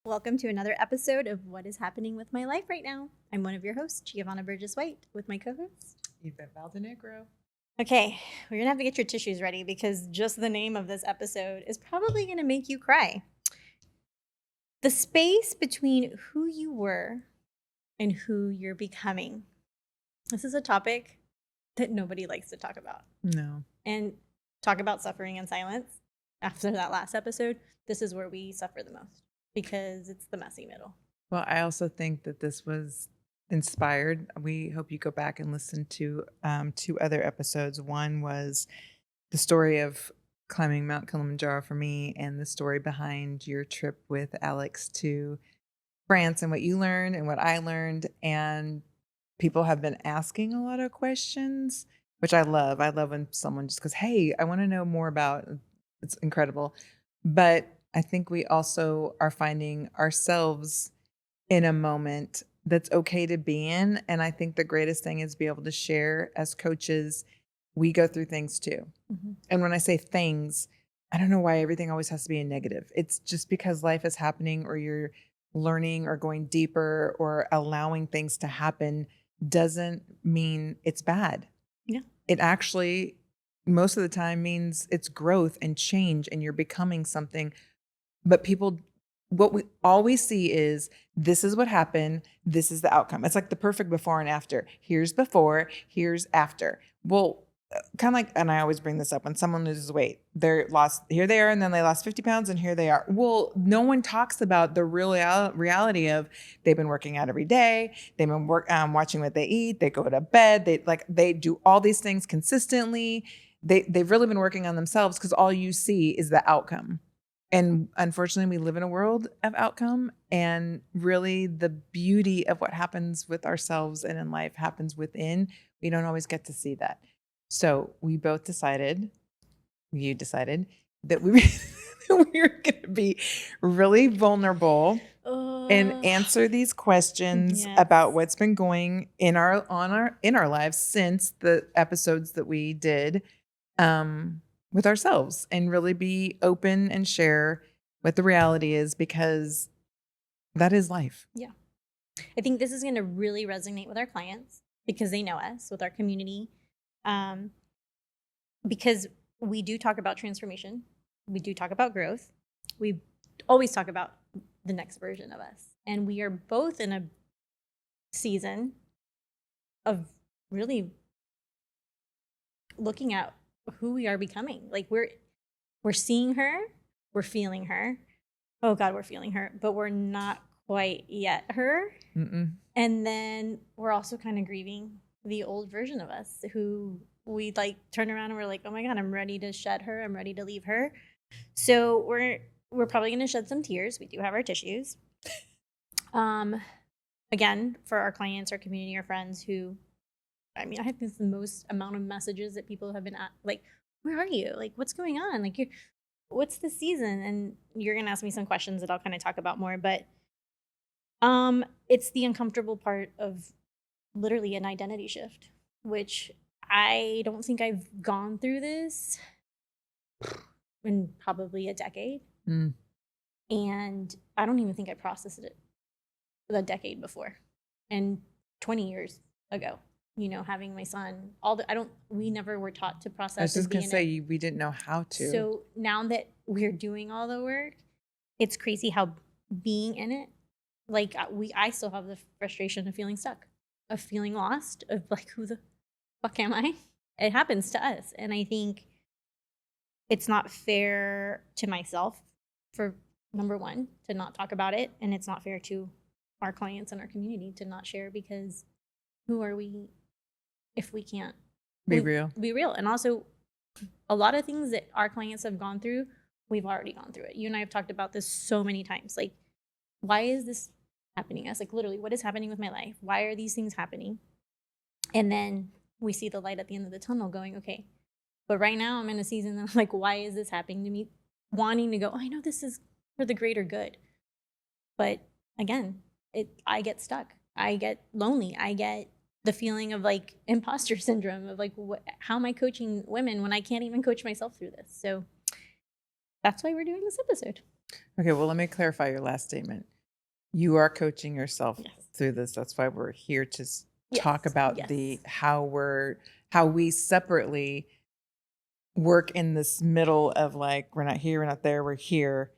Welcome to another episode of What is Happening with My Life Right Now. I'm one of your hosts, Giovanna Burgess-White, with my co-host, Yvette Valdenegro. Okay, we're going to have to get your tissues ready because just the name of this episode is probably going to make you cry. The space between who you were and who you're becoming. This is a topic that nobody likes to talk about. No. And talk about suffering in silence. After that last episode, this is where we suffer the most because it's the messy middle. Well, I also think that this was inspired. We hope you go back and listen to two other episodes. One was the story of climbing Mount Kilimanjaro for me and the story behind your trip with Alex to France and what you learned and what I learned. And people have been asking a lot of questions, which I love. I love when someone just goes, hey, I want to know more about. It's incredible. But I think we also are finding ourselves in a moment that's okay to be in. And I think the greatest thing is be able to share as coaches. We go through things too. Mm-hmm. And when I say things, I don't know why everything always has to be a negative. It's just because life is happening or you're learning or going deeper or allowing things to happen doesn't mean it's bad. Yeah. It actually, most of the time, means it's growth and change and you're becoming something. But people, what we always see is this is what happened. This is the outcome. It's like the perfect before and after. Here's before, here's after. Well, kind of like, and I always bring this up when someone loses weight, here they are, and then they lost 50 pounds and here they are. Well, no one talks about the real reality of they've been working out every day. They've been watching what they eat. They go to bed. They do all these things consistently. They've really been working on themselves because all you see is the outcome. And unfortunately, we live in a world of outcome, and really the beauty of what happens with ourselves and in life happens within. We don't always get to see that. So you decided that we were going to be really vulnerable and answer these questions about what's been going in our lives since the episodes that we did. With ourselves and really be open and share what the reality is because that is life. Yeah. I think this is going to really resonate with our clients because they know us, with our community. Because we do talk about transformation. We do talk about growth. We always talk about the next version of us. And we are both in a season of really looking at who we are becoming. Like we're seeing her, we're feeling her. Oh God, we're feeling her, but we're not quite yet her. Mm-mm. And then we're also kind of grieving the old version of us who we like turn around and we're like, oh my God, I'm ready to shed her. I'm ready to leave her. So we're probably going to shed some tears. We do have our tissues. Again, for our clients, our community, our friends who, I have the most amount of messages that people have been at, like, where are you? Like, what's going on? Like, what's the season? And you're going to ask me some questions that I'll kind of talk about more, but it's the uncomfortable part of literally an identity shift, which I don't think I've gone through this in probably a decade. Mm. And I don't even think I processed it the decade before and 20 years ago. Having my son, we never were taught to process. I was just going to say, we didn't know how to. So now that we're doing all the work, it's crazy how being in it, like I still have the frustration of feeling stuck, of feeling lost, of like, who the fuck am I? It happens to us. And I think it's not fair to myself, for number one, to not talk about it. And it's not fair to our clients and our community to not share, because who are we if we can't be real? And also, a lot of things that our clients have gone through, we've already gone through it. You and I have talked about this so many times. Like, why is this happening? Us, like, literally, what is happening with my life? Why are these things happening? And then we see the light at the end of the tunnel going, okay, but right now I'm in a season that I'm like, why is this happening to me? Wanting to go, I know this is for the greater good. But again, I get stuck. I get lonely. I get the feeling of like imposter syndrome of like, how am I coaching women when I can't even coach myself through this? So that's why we're doing this episode. Okay, well, let me clarify your last statement. You are coaching yourself Yes. through this. That's why we're here to Yes. talk about Yes. how we separately work in this middle of like we're not here, we're not there, we're here,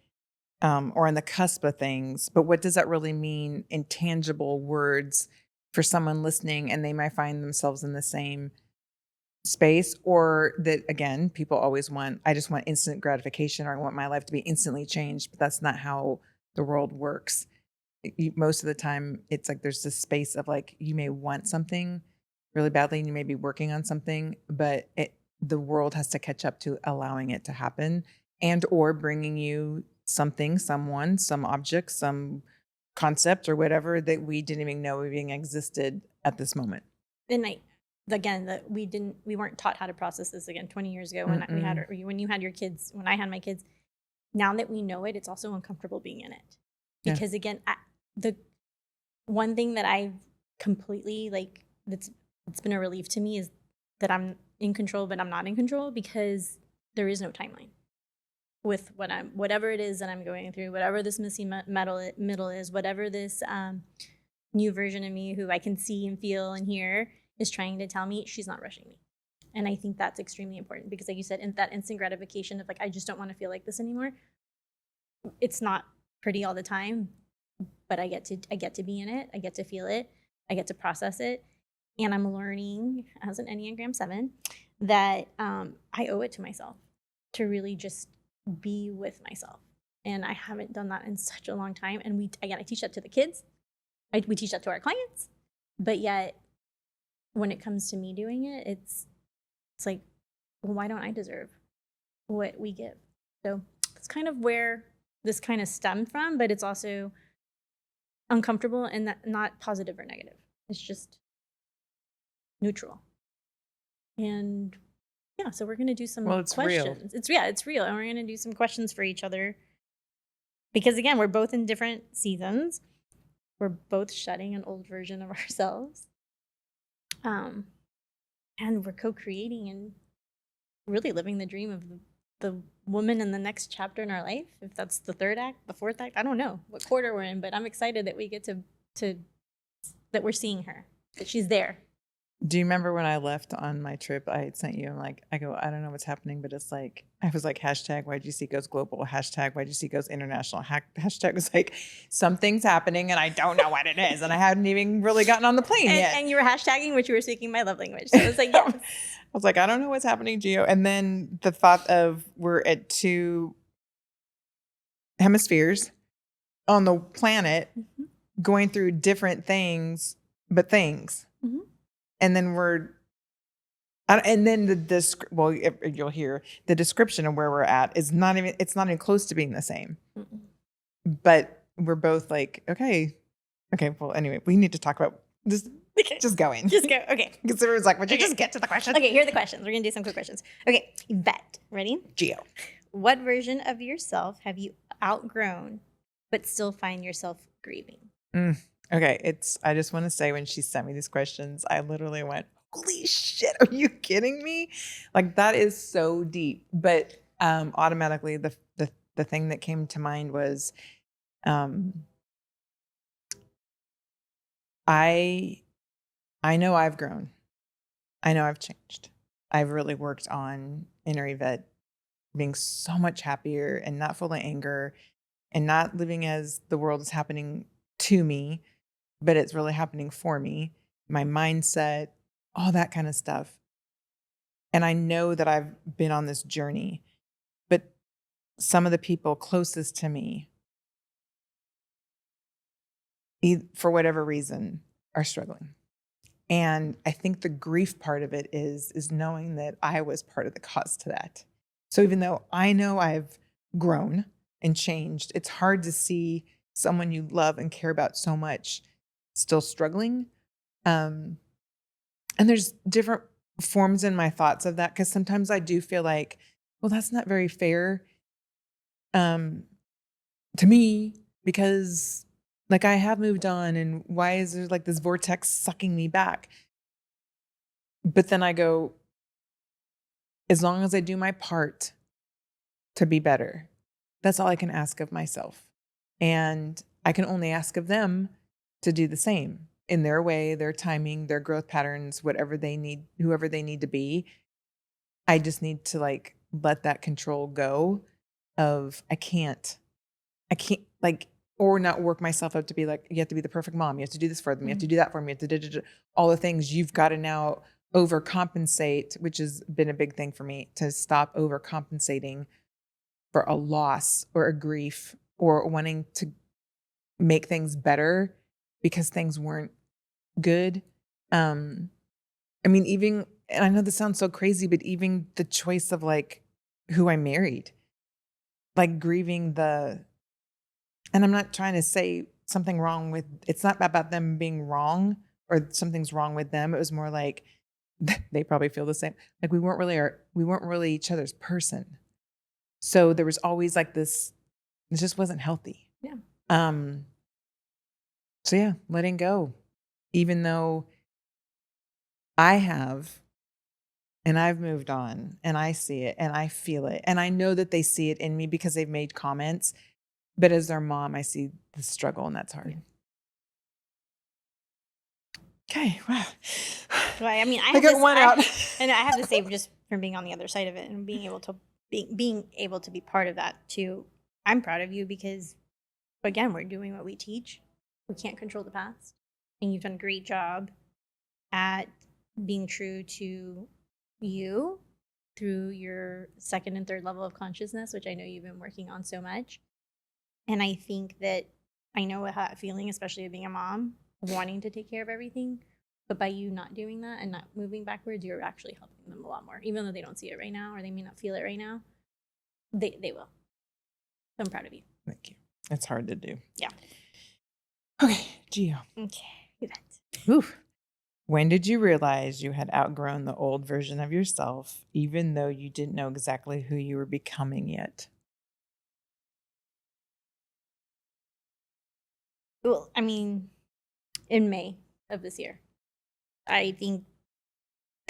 or on the cusp of things. But what does that really mean in tangible words for someone listening, and they might find themselves in the same space, or that again, people always want, I just want instant gratification, or I want my life to be instantly changed, but that's not how the world works. Most of the time it's like there's this space of like you may want something really badly and you may be working on something, but the world has to catch up to allowing it to happen, and or bringing you something, someone, some object, some concept or whatever that we didn't even know even existed at this moment. And again, that we weren't taught how to process this again 20 years ago when when you had your kids, when I had my kids. Now that we know it, it's also uncomfortable being in it. Yeah. Because again, the one thing that I've completely it's been a relief to me is that I'm in control, but I'm not in control because there is no timeline with whatever it is that I'm going through, whatever this missing middle is, whatever this new version of me who I can see and feel and hear is trying to tell me. She's not rushing me. And I think that's extremely important because, like you said, in that instant gratification of like, I just don't want to feel like this anymore. It's not pretty all the time, but I get to be in it. I get to feel it. I get to process it. And I'm learning as an Enneagram 7 that I owe it to myself to really just be with myself. And I haven't done that in such a long time. And I teach that to the kids. We teach that to our clients. But yet, when it comes to me doing it, it's like, well, why don't I deserve what we give? So it's kind of where this kind of stemmed from, but it's also uncomfortable and not positive or negative. It's just neutral. And yeah, so we're going to do some questions. Real. It's real. And we're going to do some questions for each other. Because again, we're both in different seasons. We're both shedding an old version of ourselves. And we're co-creating and really living the dream of the woman in the next chapter in our life. If that's the third act, the fourth act, I don't know what quarter we're in, but I'm excited that we get to that we're seeing her, that she's there. Do you remember when I left on my trip, I had sent you, I go, I don't know what's happening, but it's like, I was like, hashtag YGC goes global, hashtag YGC goes international, hashtag was like, something's happening and I don't know what it is. And I hadn't even really gotten on the plane yet. And you were hashtagging, which you were speaking my love language. So I was like, yes. I was like, I don't know what's happening, Gio. And then the thought of we're at 2 hemispheres on the planet, going through different things, but things. Mm-hmm. And then you'll hear the description of where we're at it's not even close to being the same. Mm-mm. But we're both like, okay. Well, anyway, we need to talk about this. Okay. Just going. Just go. Okay. Because everyone's like, would you just get to the question? Okay, here are the questions. We're going to do some quick questions. Okay, Yvette, ready? Gio. What version of yourself have you outgrown, but still find yourself grieving? Okay, I just want to say when she sent me these questions, I literally went, holy shit, are you kidding me? Like that is so deep. But automatically the thing that came to mind was I know I've grown. I know I've changed. I've really worked on inner Yvette being so much happier and not full of anger and not living as the world is happening to me, but it's really happening for me. My mindset, all that kind of stuff. And I know that I've been on this journey, but some of the people closest to me, for whatever reason, are struggling. And I think the grief part of it is knowing that I was part of the cause to that. So even though I know I've grown and changed, it's hard to see someone you love and care about so much still struggling. And there's different forms in my thoughts of that, because sometimes I do feel like, well, that's not very fair to me, because like I have moved on, and why is there like this vortex sucking me back? But then I go, as long as I do my part to be better, That's all I can ask of myself. And I can only ask of them to do the same in their way, their timing, their growth patterns, whatever they need, whoever they need to be. I just need to like let that control go of I can't like, or not work myself up to be like, you have to be the perfect mom. You have to do this for them. You have to do that for me. You have to do all the things you've got to now overcompensate, which has been a big thing for me, to stop overcompensating for a loss or a grief or wanting to make things better because things weren't good. I mean, even, and I know this sounds so crazy, but even the choice of like who I married, like grieving and I'm not trying to say something wrong with, it's not about them being wrong or something's wrong with them. It was more like they probably feel the same. Like we weren't really each other's person. So there was always like this, it just wasn't healthy. Yeah. So yeah, letting go, even though I have, and I've moved on and I see it and I feel it. And I know that they see it in me because they've made comments. But as their mom, I see the struggle and that's hard. Okay. Wow. Well, I mean, I got one out. and I have to say, just from being on the other side of it and being able to be part of that too, I'm proud of you because, again, we're doing what we teach. We can't control the past, and you've done a great job at being true to you through your second and third level of consciousness, which I know you've been working on so much. And I think that I know that feeling, especially being a mom, wanting to take care of everything. But by you not doing that and not moving backwards, you're actually helping them a lot more. Even though they don't see it right now or they may not feel it right now, they will. So I'm proud of you. Thank you. It's hard to do. Yeah. Okay, Gio. Okay, you bet. Oof. When did you realize you had outgrown the old version of yourself, even though you didn't know exactly who you were becoming yet? Well, I mean, in May of this year, I think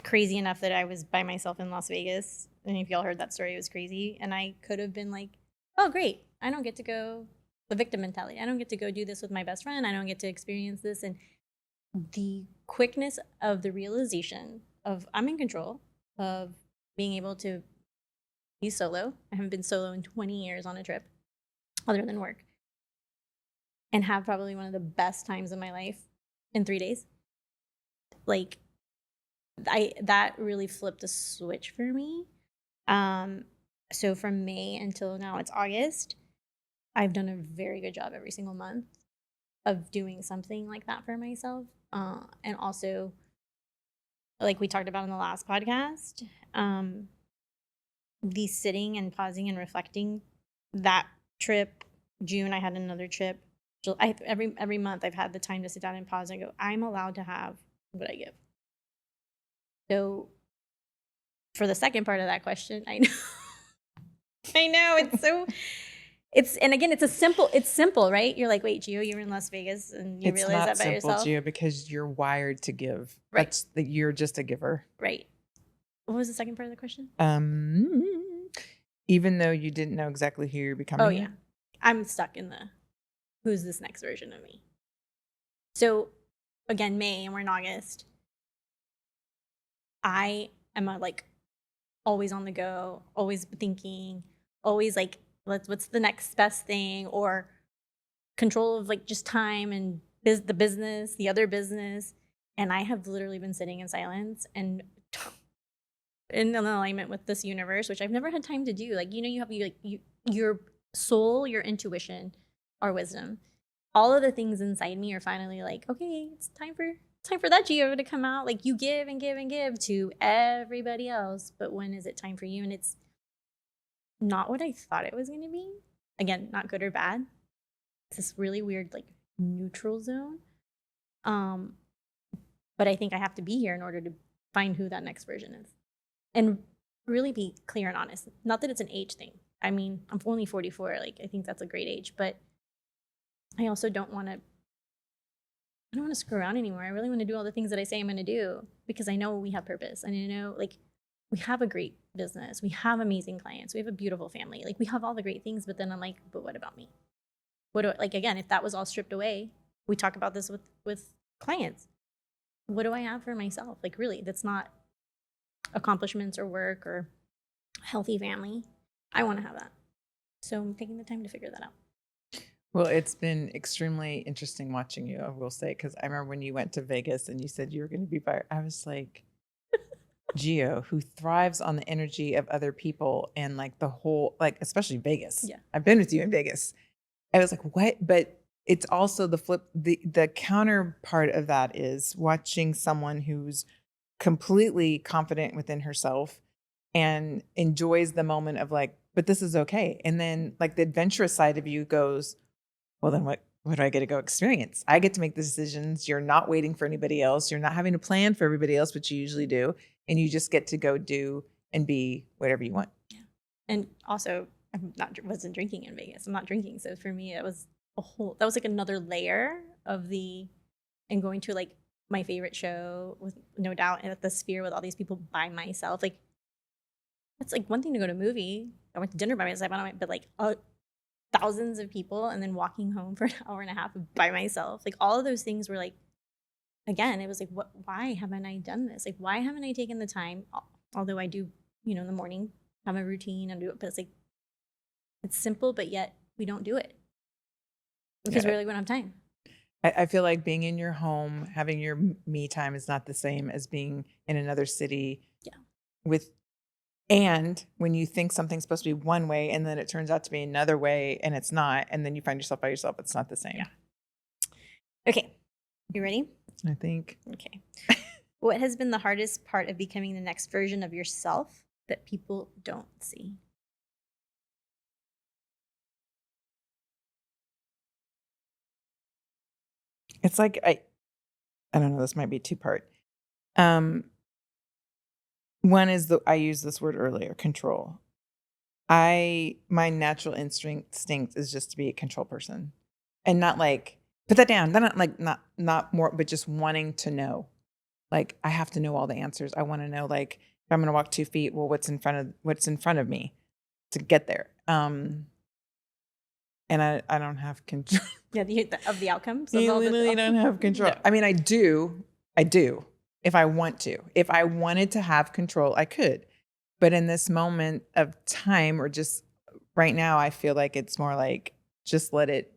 crazy enough that I was by myself in Las Vegas. And if y'all heard that story, it was crazy. And I could have been like, oh, great. I don't get to go, the victim mentality. I don't get to go do this with my best friend. I don't get to experience this. And the quickness of the realization of I'm in control of being able to be solo. I haven't been solo in 20 years on a trip other than work, and have probably one of the best times of my life in 3 days. Like that really flipped a switch for me. So from May until now it's August, I've done a very good job every single month of doing something like that for myself. And also, like we talked about in the last podcast, the sitting and pausing and reflecting. That trip, June, I had another trip. Every month I've had the time to sit down and pause and go, I'm allowed to have what I give. So for the second part of that question, I know I know and again, it's simple, right? You're like, wait, Gio, you were in Las Vegas and you realize that by yourself. It's not simple, Gio, because you're wired to give. Right. That's that you're just a giver. Right. What was the second part of the question? Even though you didn't know exactly who you're becoming. Oh yeah. I'm stuck in the who's this next version of me. So again, May and we're in August. I am like always on the go, always thinking, always like, what's the next best thing, or control of like just time and the business, the other business. And I have literally been sitting in silence and in alignment with this universe, which I've never had time to do. Like, you have your soul, your intuition, our wisdom. All of the things inside me are finally like, okay, it's time for that Geo to come out. Like, you give and give and give to everybody else, but when is it time for you? And it's not what I thought it was going to be. Again, not good or bad. It's this really weird, like, neutral zone. But I think I have to be here in order to find who that next version is. And really be clear and honest. Not that it's an age thing. I mean, I'm only 44. Like, I think that's a great age, but I also don't want to screw around anymore. I really want to do all the things that I say I'm going to do because I know we have purpose. And I know, like, we have a great business. We have amazing clients. We have a beautiful family. Like we have all the great things, but then I'm like, but what about me? What do I, like, again, if that was all stripped away, we talk about this with clients. What do I have for myself? Like really, that's not accomplishments or work or healthy family. I want to have that. So I'm taking the time to figure that out. Well, it's been extremely interesting watching you, I will say, because I remember when you went to Vegas and you said you were going to be by, I was like, Gio, who thrives on the energy of other people and like the whole, like, especially Vegas. Yeah. I've been with you in Vegas. I was like, what? But it's also the flip, the counterpart of that is watching someone who's completely confident within herself and enjoys the moment of like, but this is okay. And then like the adventurous side of you goes, well, then what do I get to go experience? I get to make the decisions. You're not waiting for anybody else. You're not having to plan for everybody else, which you usually do. And you just get to go do and be whatever you want. Yeah. And also, wasn't drinking in Vegas. I'm not drinking. So for me, that was like another layer of and going to like my favorite show with no doubt at the Sphere with all these people by myself. Like, it's like one thing to go to a movie. I went to dinner by myself, but like thousands of people and then walking home for an hour and a half by myself. Like all of those things were like, again, it was like, why haven't I done this? Like, why haven't I taken the time? Although I do, in the morning have a routine and do it, but it's like, it's simple, but yet we don't do it because we don't have time. I feel like being in your home, having your me time is not the same as being in another city. Yeah. And when you think something's supposed to be one way and then it turns out to be another way and it's not, and then you find yourself by yourself, it's not the same. Yeah. Okay. You ready? I think. Okay. What has been the hardest part of becoming the next version of yourself that people don't see? It's like, I don't know, this might be two-part. One is I used this word earlier, control. My natural instinct is just to be a control person and not like, put that down. Not like, not more, but just wanting to know. Like, I have to know all the answers. I want to know, like, if I'm going to walk 2 feet, well, what's in front of me to get there? And I don't have control. Yeah, of the outcomes. You literally don't have control. No. I mean, I do. If I want to. If I wanted to have control, I could. But in this moment of time, or just right now, I feel like it's more like just let it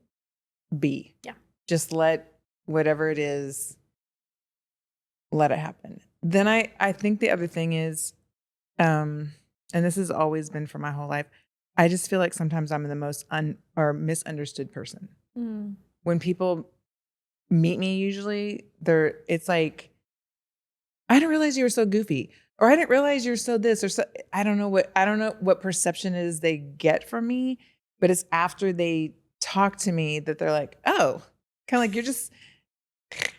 be. Yeah. Just let whatever it is, let it happen. Then I think the other thing is, and this has always been for my whole life, I just feel like sometimes I'm the most misunderstood person. Mm. When people meet me, usually it's like, I didn't realize you were so goofy, or I didn't realize you're so this, or so. I don't know what perception is they get from me, but it's after they talk to me that they're like, oh, kind of like you're just.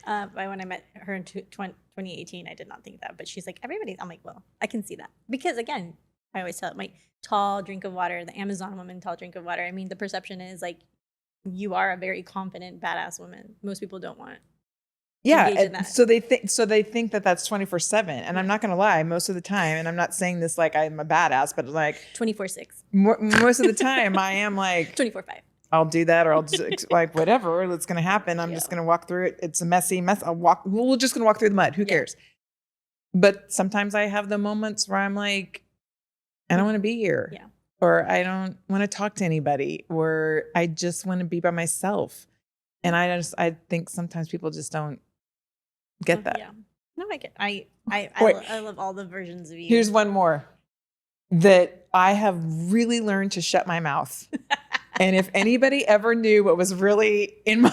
When I met her in 2018, I did not think that, but she's like, I'm like, well, I can see that. Because again, I always tell my tall drink of water, the Amazon woman, tall drink of water. I mean, the perception is like, you are a very confident, badass woman. Most people don't want. Yeah. So they think that that's 24/7. And I'm not going to lie, most of the time, and I'm not saying this like I'm a badass, but like 24/6. Most of the time I am like 24/5. I'll do that, or I'll just like whatever that's going to happen. I'm just going to walk through it. It's a messy mess. We're just going to walk through the mud. Who cares? But sometimes I have the moments where I'm like, I don't want to be here. Yeah. Or I don't want to talk to anybody, or I just want to be by myself. And I think sometimes people just don't get that. Yeah. No, I get. I love all the versions of you. Here's one more that I have really learned to shut my mouth. And if anybody ever knew what was really in my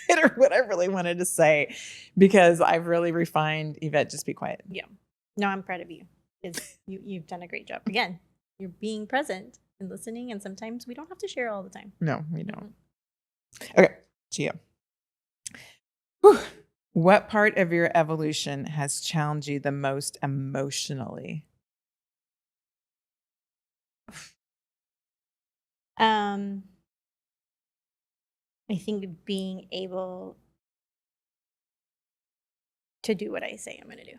head or what I really wanted to say, because I've really refined, Yvette, just be quiet. Yeah. No, I'm proud of you. You've done a great job. Again, you're being present and listening, and sometimes we don't have to share all the time. No, we don't. Okay, Gio. Whew. What part of your evolution has challenged you the most emotionally? I think being able to do what I say I'm going to do.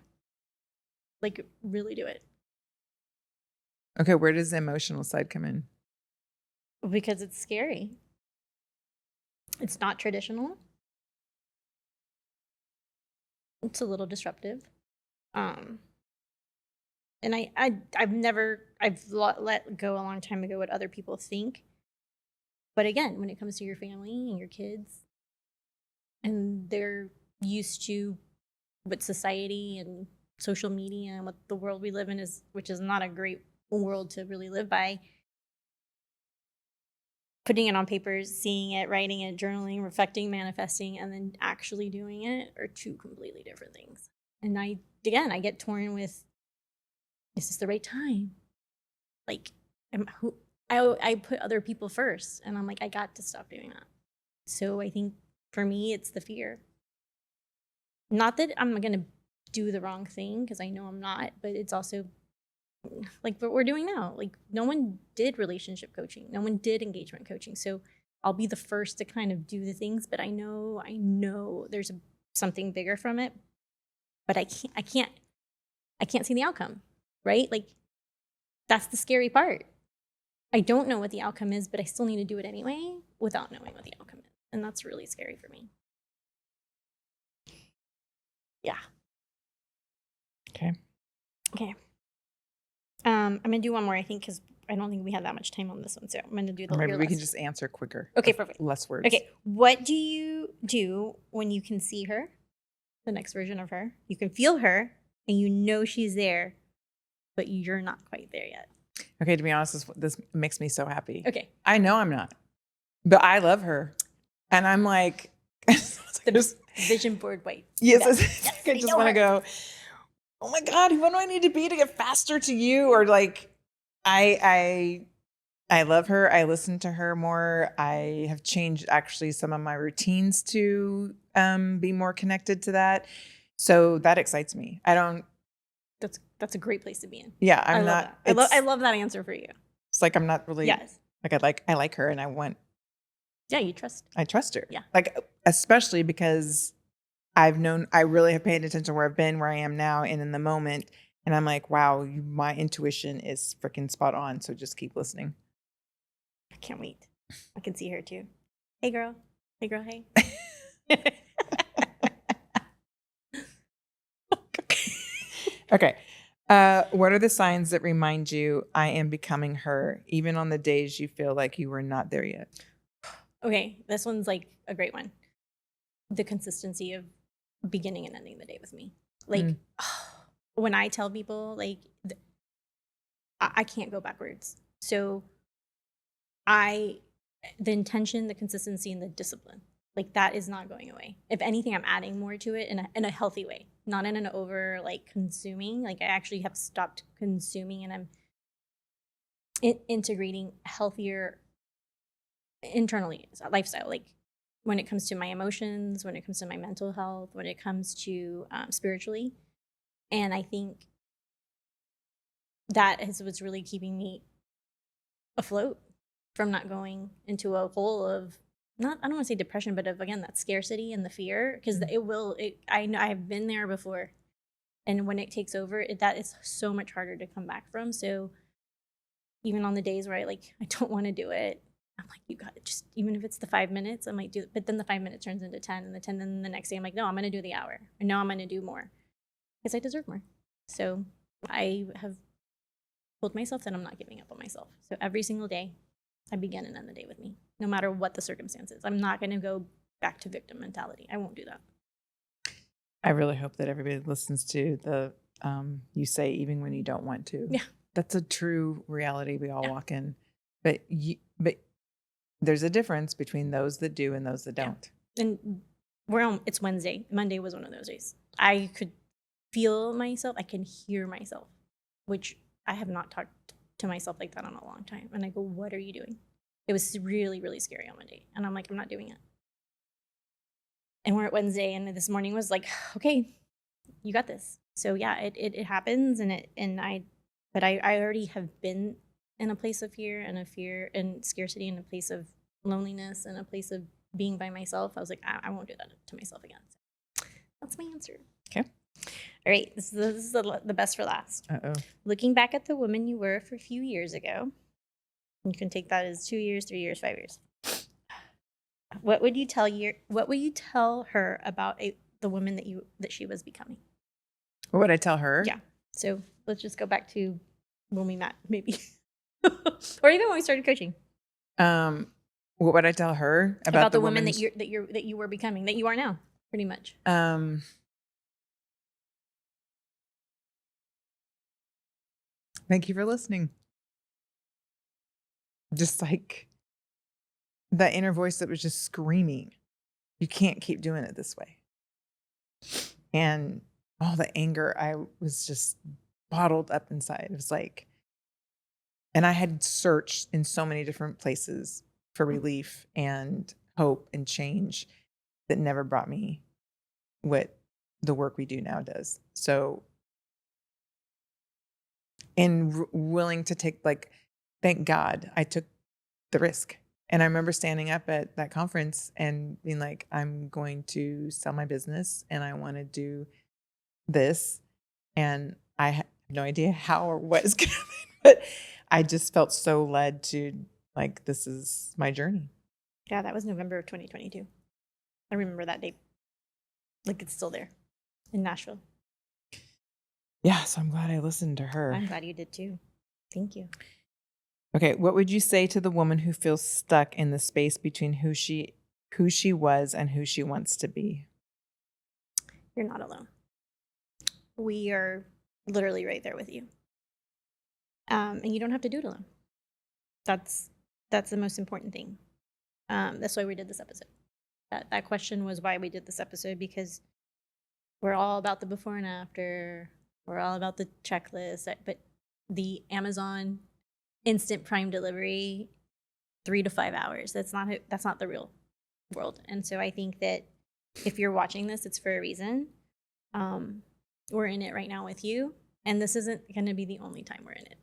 Like, really do it. Okay, where does the emotional side come in? Because it's scary. It's not traditional. It's a little disruptive. Um, and I've let go a long time ago what other people think. But again, when it comes to your family and your kids, and they're used to what society and social media and what the world we live in is, which is not a great world to really live by, putting it on papers, seeing it, writing it, journaling, reflecting, manifesting, and then actually doing it are two completely different things. And I get torn with, is this the right time? Like, I put other people first, and I'm like, I got to stop doing that. So I think for me, it's the fear. Not that I'm gonna do the wrong thing, because I know I'm not, but it's also like what we're doing now. Like, no one did relationship coaching, no one did engagement coaching. So I'll be the first to kind of do the things, but I know there's something bigger from it, but I can't see the outcome, right? Like, that's the scary part. I don't know what the outcome is, but I still need to do it anyway without knowing what the outcome is. And that's really scary for me. Yeah. Okay. Okay. I'm gonna do one more, I think, because I don't think we have that much time on this one. So I'm gonna do the Maybe your we can last. just answer quicker. Okay, with perfect. Less words. Okay, what do you do when you can see her, the next version of her? You can feel her, and you know she's there, but you're not quite there yet. Okay, to be honest, this makes me so happy. Okay. I know I'm not, but I love her. And I'm like, The vision board white. yes, Yes, I just want to go, oh my God, what do I need to be to get faster to you? Or like, I love her. I listen to her more. I have changed actually some of my routines to be more connected to that. So that excites me. I don't. That's a great place to be in. Yeah, I I'm love not. that. I love that answer for you. It's like I'm not really. Yes. Like I like her, and Yeah, you trust. I trust her. Yeah. Like especially because I really have paid attention to where I've been, where I am now, and in the moment. And I'm like, wow, my intuition is freaking spot on. So just keep listening. I can't wait. I can see her too. Hey, girl. Hey, girl. Hey. Okay. What are the signs that remind you I am becoming her, even on the days you feel like you were not there yet? Okay, this one's like a great one. The consistency of beginning and ending the day with me. Like, when I tell people, like, I can't go backwards. So the intention, the consistency, and the discipline, like, that is not going away. If anything, I'm adding more to it in a healthy way, not in an over like consuming. Like, I actually have stopped consuming, and I'm integrating healthier internally lifestyle. Like, when it comes to my emotions, when it comes to my mental health, when it comes to spiritually, and I think that is what's really keeping me afloat from not going into a hole of, not, I don't want to say depression, but of, again, that scarcity and the fear, because I know I've been there before, and when it takes over, that is so much harder to come back from. So even on the days where I don't want to do it, I'm like, you got to just, even if it's the 5 minutes, I might do it. But then the 5 minutes turns into 10, and the 10, then the next day I'm like, no, I'm going to do the hour. And no, I'm going to do more because I deserve more. So I have told myself that I'm not giving up on myself. So every single day, I begin and end the day with me, no matter what the circumstances. I'm not going to go back to victim mentality. I won't do that. I really hope that everybody listens to the you say even when you don't want to. Yeah. That's a true reality we all walk in. But there's a difference between those that do and those that don't. And it's Wednesday. Monday was one of those days. I could feel myself. I can hear myself, which I have not talked to myself like that in a long time. And I go, what are you doing? It was really, really scary on Monday. And I'm like, I'm not doing it. And we're at Wednesday, and this morning was like, okay, you got this. So yeah, it happens, but I already have been in a place of fear and scarcity, in a place of loneliness, and a place of being by myself. I was like, I won't do that to myself again. So that's my answer. Okay. All right, this is the best for last. Uh-oh. Looking back at the woman you were for a few years ago, you can take that as 2 years, 3 years, 5 years. What would you tell her about the woman that she was becoming? What would I tell her? Yeah. So let's just go back to when we met, maybe, or even when we started coaching. What would I tell her About the woman that you were becoming, that you are now, pretty much. Thank you for listening. Just like that inner voice that was just screaming, you can't keep doing it this way. And all the anger, I was just bottled up inside. It was like, and I had searched in so many different places for relief and hope and change that never brought me what the work we do now does. So, and willing to take, like, thank God I took the risk. And I remember standing up at that conference and being like, I'm going to sell my business and I want to do this. And I have no idea how or what is going to happen, but I just felt so led to, like, this is my journey. Yeah, that was November of 2022. I remember that date. Like, it's still there in Nashville. Yeah, so I'm glad I listened to her. I'm glad you did too. Thank you. Okay, what would you say to the woman who feels stuck in the space between who she was and who she wants to be? You're not alone. We are literally right there with you. And you don't have to do it alone. That's the most important thing. That's why we did this episode. That question was why we did this episode, because we're all about the before and after. We're all about the checklist. But the Amazon instant Prime delivery, 3 to 5 hours. That's not the real world. And so I think that if you're watching this, it's for a reason. We're in it right now with you, and this isn't going to be the only time we're in it.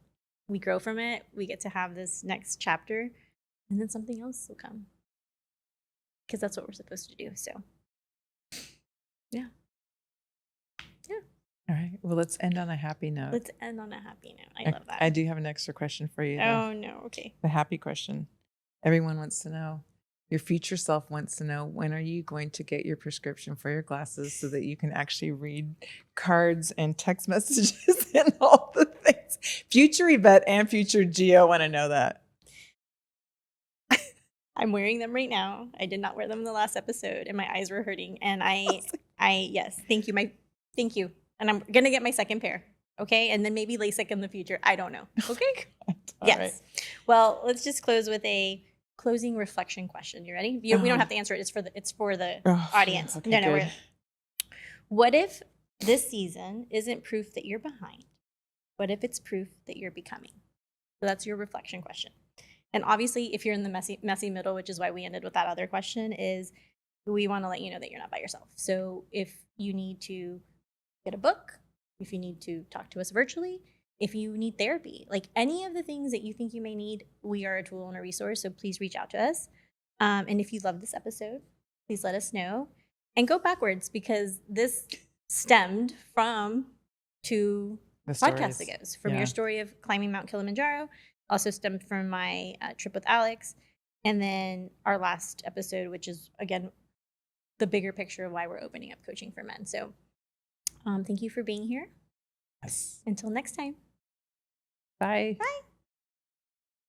We grow from it. We get to have this next chapter, and then something else will come, because that's what we're supposed to do. So, yeah. All right. Well, let's end on a happy note. Let's end on a happy note. I love that. I do have an extra question for you, though. Oh, no. Okay. The happy question. Everyone wants to know. Your future self wants to know, when are you going to get your prescription for your glasses so that you can actually read cards and text messages and all the things? Future Yvette and future Gio want to know that. I'm wearing them right now. I did not wear them in the last episode, and my eyes were hurting. And yes, thank you. And I'm gonna get my second pair, okay? And then maybe LASIK in the future. I don't know. Okay. Yes. Right. Well, let's just close with a closing reflection question. You ready? We don't have to answer it. It's for the audience. Okay, No. What if this season isn't proof that you're behind? What if it's proof that you're becoming? So that's your reflection question. And obviously, if you're in the messy middle, which is why we ended with that other question, is we want to let you know that you're not by yourself. So if you need to get a book, if you need to talk to us virtually, if you need therapy, like any of the things that you think you may need, we are a tool and a resource. So please reach out to us. And if you love this episode, please let us know. And go backwards, because this stemmed from 2 podcasts ago. From your story of climbing Mount Kilimanjaro, also stemmed from my trip with Alex. And then our last episode, which is, again, the bigger picture of why we're opening up coaching for men. So thank you for being here. Yes. Until next time. Bye. Bye.